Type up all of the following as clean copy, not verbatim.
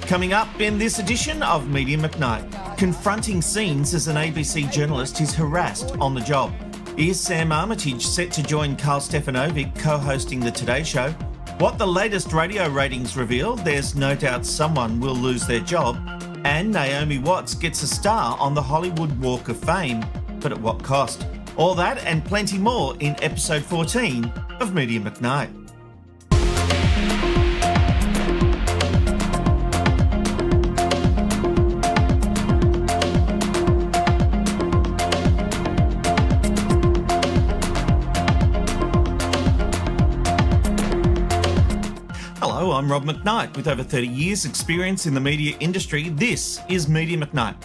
Coming up in this edition of Media McKnight, confronting scenes as an ABC journalist is harassed on the job. Is Sam Armytage set to join Karl Stefanovic co-hosting the Today Show? What the latest radio ratings reveal, there's no doubt someone will lose their job. And Naomi Watts gets a star on the Hollywood Walk of Fame, but at what cost? All that and plenty more in episode 14 of Media McKnight. Hello, I'm Rob McKnight. With over 30 years' experience in the media industry, this is Media McKnight.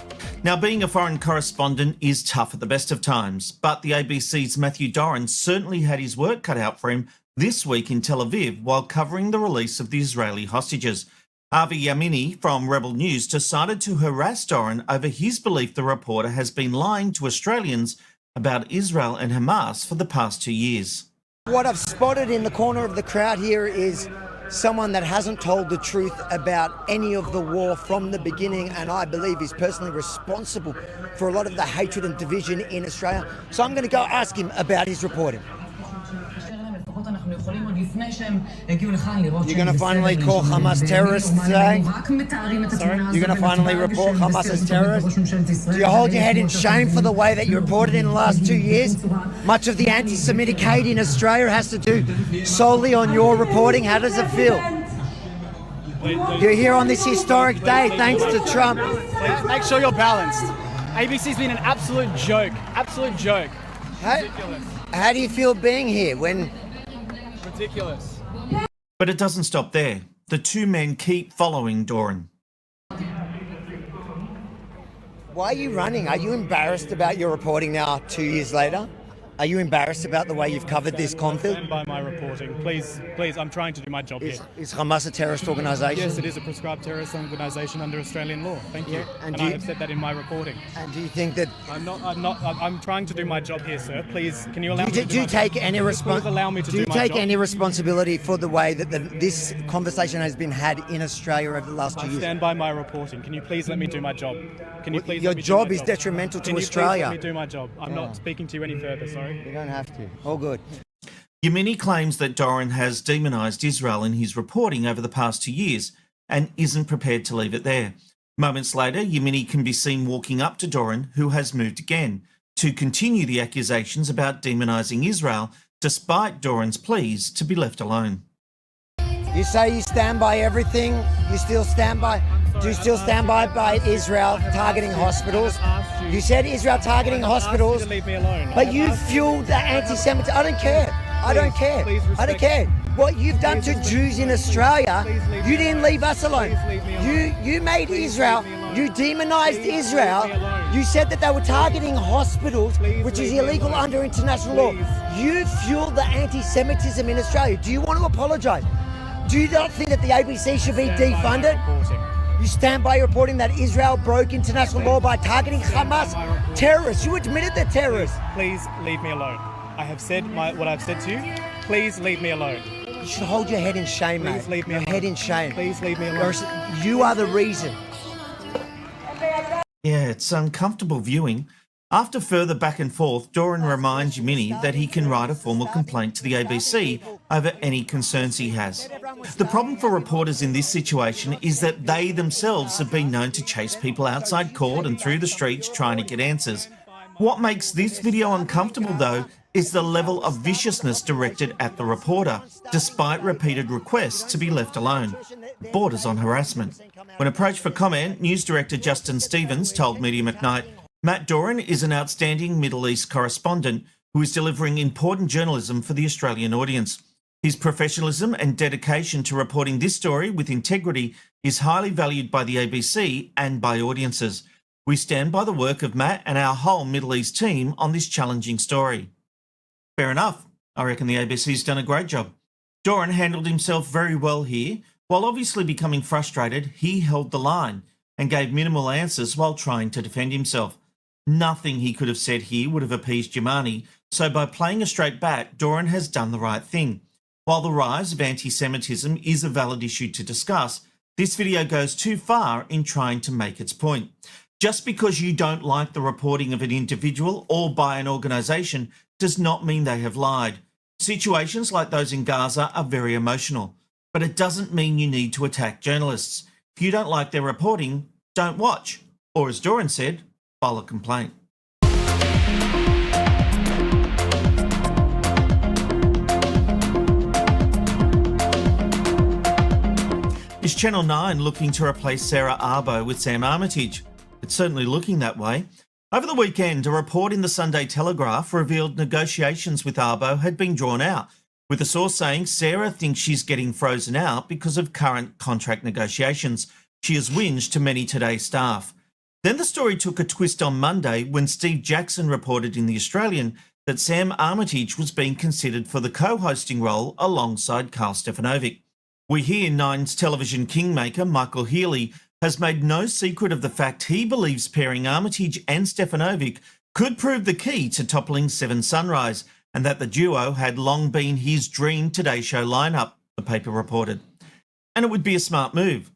Now, being a foreign correspondent is tough at the best of times, but the ABC's Matthew Doran certainly had his work cut out for him this week in Tel Aviv while covering the release of the Israeli hostages. Yemini from Rebel News decided to harass Doran over his belief the reporter has been lying to Australians about Israel and Hamas for the past 2 years. What I've spotted in the corner of the crowd here is someone that hasn't told the truth about any of the war from the beginning, and I believe is personally responsible for a lot of the hatred and division in Australia. So I'm going to go ask him about his reporting. You're going to finally call Hamas terrorists today? Sorry? You're going to finally report Hamas as terrorists? Do you hold your head in shame for the way that you reported in the last 2 years? Much of the anti-Semitic hate in Australia has to do solely on your reporting. How does it feel? You're here on this historic day thanks to Trump. Please make sure you're balanced. ABC's been an absolute joke. Absolute joke. Ridiculous. How do you feel being here when... Ridiculous. But it doesn't stop there. The two men keep following Doran. Why are you running? Are you embarrassed about your reporting now 2 years later? Are you embarrassed about the way you've covered this conflict? Stand by my reporting. Please, I'm trying to do my job here. Is Hamas a terrorist organisation? Yes, it is a prescribed terrorist organisation under Australian law. Thank you. And I have said that in my reporting. And do you think that... I'm trying to do my job here, sir. Please, can you allow me to do you take any responsibility responsibility for the way that this conversation has been had in Australia over the last 2 years? I stand by my reporting. Can you please let me do my job? Can you please Your job is detrimental to Australia. Can you please let me do my job? I'm not speaking to you any further, sorry. You don't have to. All good. Yemini claims that Doran has demonised Israel in his reporting over the past 2 years and isn't prepared to leave it there. Moments later, Yemini can be seen walking up to Doran, who has moved again, to continue the accusations about demonising Israel, despite Doran's pleas to be left alone. You say you stand by everything. You still stand by... Do you still stand by Israel targeting hospitals? You said Israel targeting hospitals, leave me alone. But you fueled the anti-Semitism. I don't care. I don't care. What you've done to Jews in Australia, you didn't leave us alone. You made Israel, you demonized Israel. You said that they were targeting hospitals, which is illegal under international law. You fueled the anti-Semitism in Australia. Do you want to apologize? Do you not think that the ABC should be defunded? You stand by reporting that Israel broke international law by targeting Hamas terrorists. You admitted they're terrorists. Please leave me alone. I have said what I've said to you. Please leave me alone. You should hold your head in shame, mate. Please leave me alone. Head in shame. Please leave me alone. You are the reason. Yeah, it's uncomfortable viewing. After further back and forth, Doran reminds Yemini that he can write a formal complaint to the ABC over any concerns he has. The problem for reporters in this situation is that they themselves have been known to chase people outside court and through the streets trying to get answers. What makes this video uncomfortable, though, is the level of viciousness directed at the reporter, despite repeated requests to be left alone. It borders on harassment. When approached for comment, News Director Justin Stevens told Media McKnight, Matt Doran is an outstanding Middle East correspondent who is delivering important journalism for the Australian audience. His professionalism and dedication to reporting this story with integrity is highly valued by the ABC and by audiences. We stand by the work of Matt and our whole Middle East team on this challenging story. Fair enough. I reckon the ABC's done a great job. Doran handled himself very well here. While obviously becoming frustrated, he held the line and gave minimal answers while trying to defend himself. Nothing he could have said here would have appeased Yemini, so by playing a straight bat, Doran has done the right thing. While the rise of anti-Semitism is a valid issue to discuss, This video goes too far in trying to make its point. Just because you don't like the reporting of an individual or by an organisation does not mean they have lied. Situations like those in Gaza are very emotional, but it doesn't mean you need to attack journalists. If you don't like their reporting, don't watch. Or as Doran said, file a complaint. Is Channel 9 looking to replace Sarah Arbo with Sam Armytage? It's certainly looking that way. Over the weekend, a report in the Sunday Telegraph revealed negotiations with Arbo had been drawn out, with a source saying Sarah thinks she's getting frozen out because of current contract negotiations. She has whinged to many Today staff. Then the story took a twist on Monday when Steve Jackson reported in The Australian that Sam Armytage was being considered for the co-hosting role alongside Karl Stefanovic. We hear Nine's television kingmaker Michael Healy has made no secret of the fact he believes pairing Armytage and Stefanovic could prove the key to toppling Seven Sunrise, and that the duo had long been his dream Today Show lineup, the paper reported. And it would be a smart move.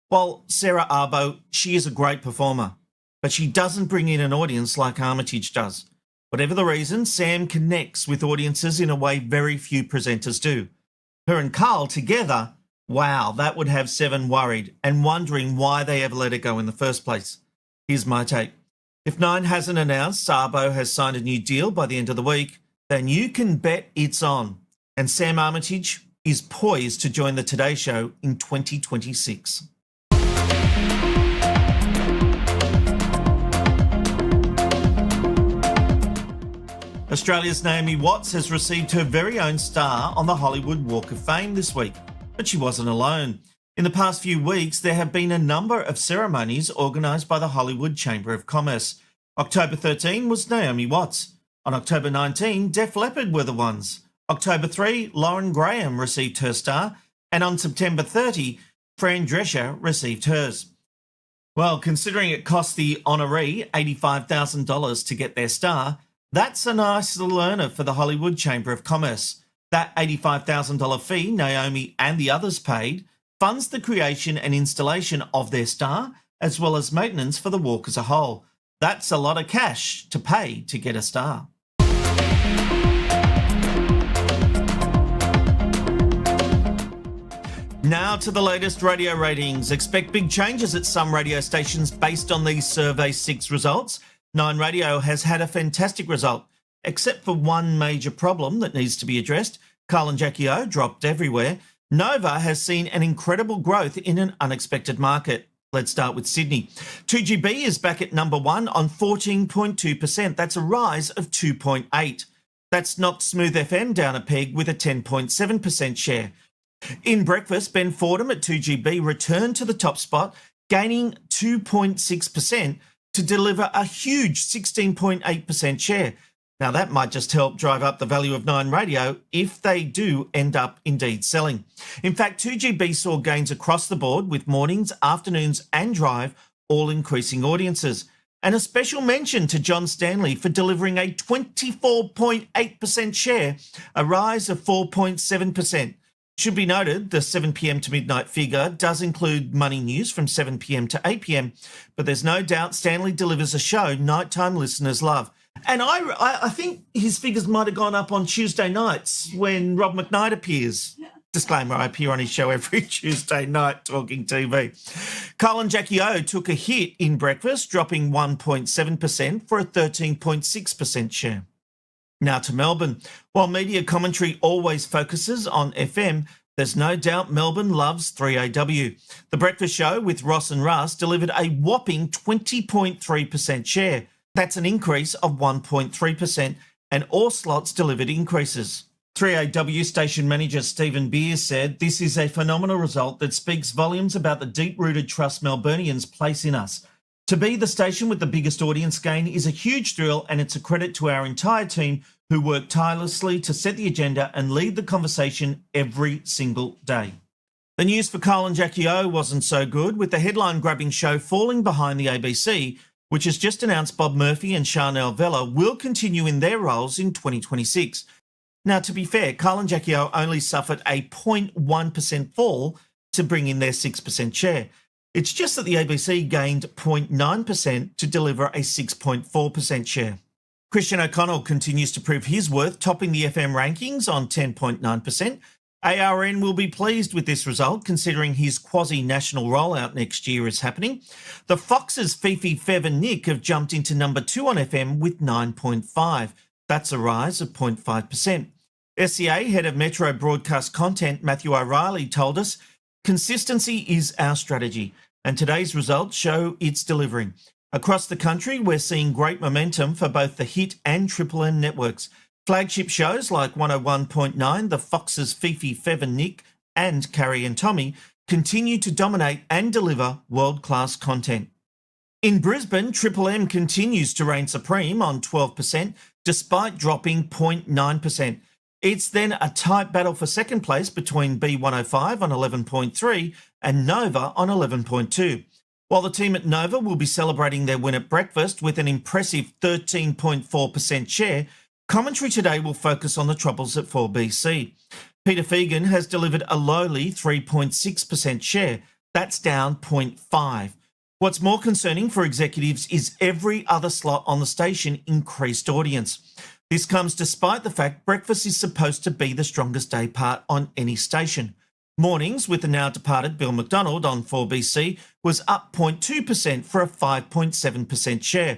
While Sarah Arbo, she is a great performer, but she doesn't bring in an audience like Armytage does. Whatever the reason, Sam connects with audiences in a way very few presenters do. Her and Karl together, wow, that would have Seven worried and wondering why they ever let her go in the first place. Here's my take. If Nine hasn't announced Arbo has signed a new deal by the end of the week, then you can bet it's on. And Sam Armytage is poised to join the Today Show in 2026. Australia's Naomi Watts has received her very own star on the Hollywood Walk of Fame this week. But she wasn't alone. In the past few weeks, there have been a number of ceremonies organised by the Hollywood Chamber of Commerce. October 13 was Naomi Watts. On October 19, Def Leppard were the ones. October 3, Lauren Graham received her star. And on September 30, Fran Drescher received hers. Well, considering it cost the honoree $85,000 to get their star, that's a nice little earner for the Hollywood Chamber of Commerce. That $85,000 fee Naomi and the others paid funds the creation and installation of their star, as well as maintenance for the walk as a whole. That's a lot of cash to pay to get a star. Now to the latest radio ratings. Expect big changes at some radio stations based on these Survey 6 results. Nine Radio has had a fantastic result, except for one major problem that needs to be addressed. Karl and Jackie O dropped everywhere. Nova has seen an incredible growth in an unexpected market. Let's start with Sydney. 2GB is back at number 1 on 14.2%. That's a rise of 2.8. That's knocked Smooth FM down a peg with a 10.7% share. In breakfast, Ben Fordham at 2GB returned to the top spot, gaining 2.6% to deliver a huge 16.8% share. Now, that might just help drive up the value of Nine Radio if they do end up indeed selling. In fact, 2GB saw gains across the board with mornings, afternoons and drive all increasing audiences. And a special mention to John Stanley for delivering a 24.8% share, a rise of 4.7%. Should be noted, the 7 p.m. to midnight figure does include money news from 7 p.m. to 8 p.m, but there's no doubt Stanley delivers a show nighttime listeners love. And I think his figures might have gone up on Tuesday nights when Rob McKnight appears. Disclaimer, I appear on his show every Tuesday night talking TV. Karl and Jackie O took a hit in breakfast, dropping 1.7% for a 13.6% share. Now to Melbourne. While media commentary always focuses on FM, there's no doubt Melbourne loves 3AW. The breakfast show with Ross and Russ delivered a whopping 20.3% share. That's an increase of 1.3%, and all slots delivered increases. 3AW station manager Stephen Beers said, "This is a phenomenal result that speaks volumes about the deep-rooted trust Melburnians place in us. To be the station with the biggest audience gain is a huge thrill, and it's a credit to our entire team who work tirelessly to set the agenda and lead the conversation every single day." The news for Karl and Jackie O wasn't so good, with the headline-grabbing show falling behind the ABC, which has just announced Bob Murphy and Charnel Vella will continue in their roles in 2026. Now, to be fair, Karl and Jackie O only suffered a 0.1% fall, to bring in their 6% share. It's just that the ABC gained 0.9% to deliver a 6.4% share. Christian O'Connell continues to prove his worth, topping the FM rankings on 10.9%. ARN will be pleased with this result, considering his quasi-national rollout next year is happening. The Foxes Fifi, Fev and Nick have jumped into number 2 on FM with 9.5. That's a rise of 0.5%. SCA Head of Metro Broadcast Content, Matthew O'Reilly, told us, "Consistency is our strategy, and today's results show it's delivering. Across the country, we're seeing great momentum for both the Hit and Triple M networks. Flagship shows like 101.9, The Foxes, Fifi, Fev and Nick, and Carrie and Tommy continue to dominate and deliver world-class content." In Brisbane, Triple M continues to reign supreme on 12%, despite dropping 0.9%. It's then a tight battle for second place between B105 on 11.3 and Nova on 11.2. While the team at Nova will be celebrating their win at breakfast with an impressive 13.4% share, commentary today will focus on the troubles at 4BC. Peter Fegan has delivered a lowly 3.6% share. That's down 0.5. What's more concerning for executives is every other slot on the station increased audience. This comes despite the fact breakfast is supposed to be the strongest day part on any station. Mornings with the now departed Bill McDonald on 4BC was up 0.2% for a 5.7% share.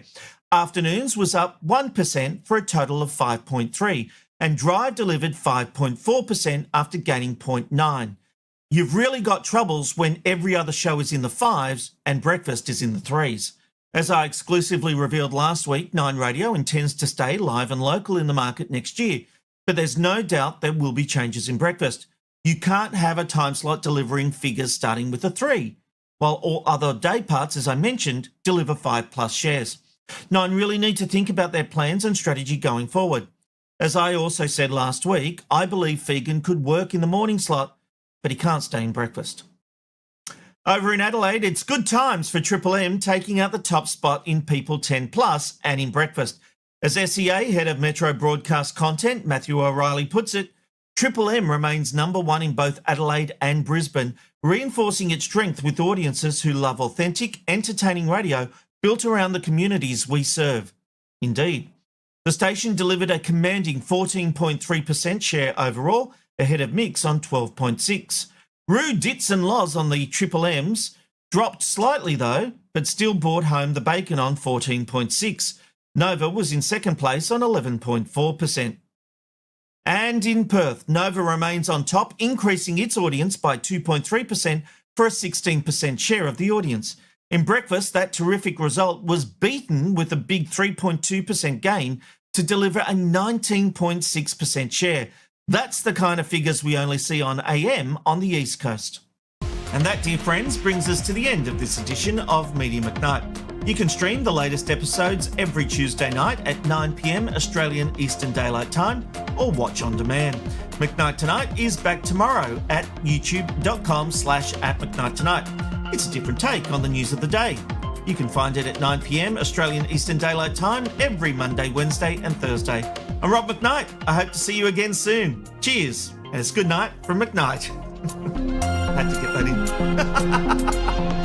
Afternoons was up 1% for a total of 5.3%, and Drive delivered 5.4% after gaining 0.9%. You've really got troubles when every other show is in the 5s and breakfast is in the 3s. As I exclusively revealed last week, Nine Radio intends to stay live and local in the market next year, but there's no doubt there will be changes in breakfast. You can't have a time slot delivering figures starting with a 3, while all other day parts, as I mentioned, deliver 5+ shares. Nine really need to think about their plans and strategy going forward. As I also said last week, I believe Fegan could work in the morning slot, but he can't stay in breakfast. Over in Adelaide, it's good times for Triple M taking out the top spot in People 10+ and in breakfast. As SEA Head of Metro Broadcast Content, Matthew O'Reilly, puts it, Triple M remains number 1 in both Adelaide and Brisbane, reinforcing its strength with audiences who love authentic, entertaining radio built around the communities we serve. Indeed. The station delivered a commanding 14.3% share overall, ahead of Mix on 12.6%. Roo, Ditz and Loz on the Triple M's dropped slightly though, but still brought home the bacon on 14.6%. Nova was in second place on 11.4%. And in Perth, Nova remains on top, increasing its audience by 2.3% for a 16% share of the audience. In breakfast, that terrific result was beaten with a big 3.2% gain to deliver a 19.6% share. That's the kind of figures we only see on AM on the East Coast. And that, dear friends, brings us to the end of this edition of Media McKnight. You can stream the latest episodes every Tuesday night at 9 p.m. Australian Eastern Daylight Time or watch on demand. McKnight Tonight is back tomorrow at youtube.com/@McKnightTonight. It's a different take on the news of the day. You can find it at 9 p.m. Australian Eastern Daylight Time every Monday, Wednesday and Thursday. I'm Rob McKnight. I hope to see you again soon. Cheers, and it's good night from McKnight. Had to get that in.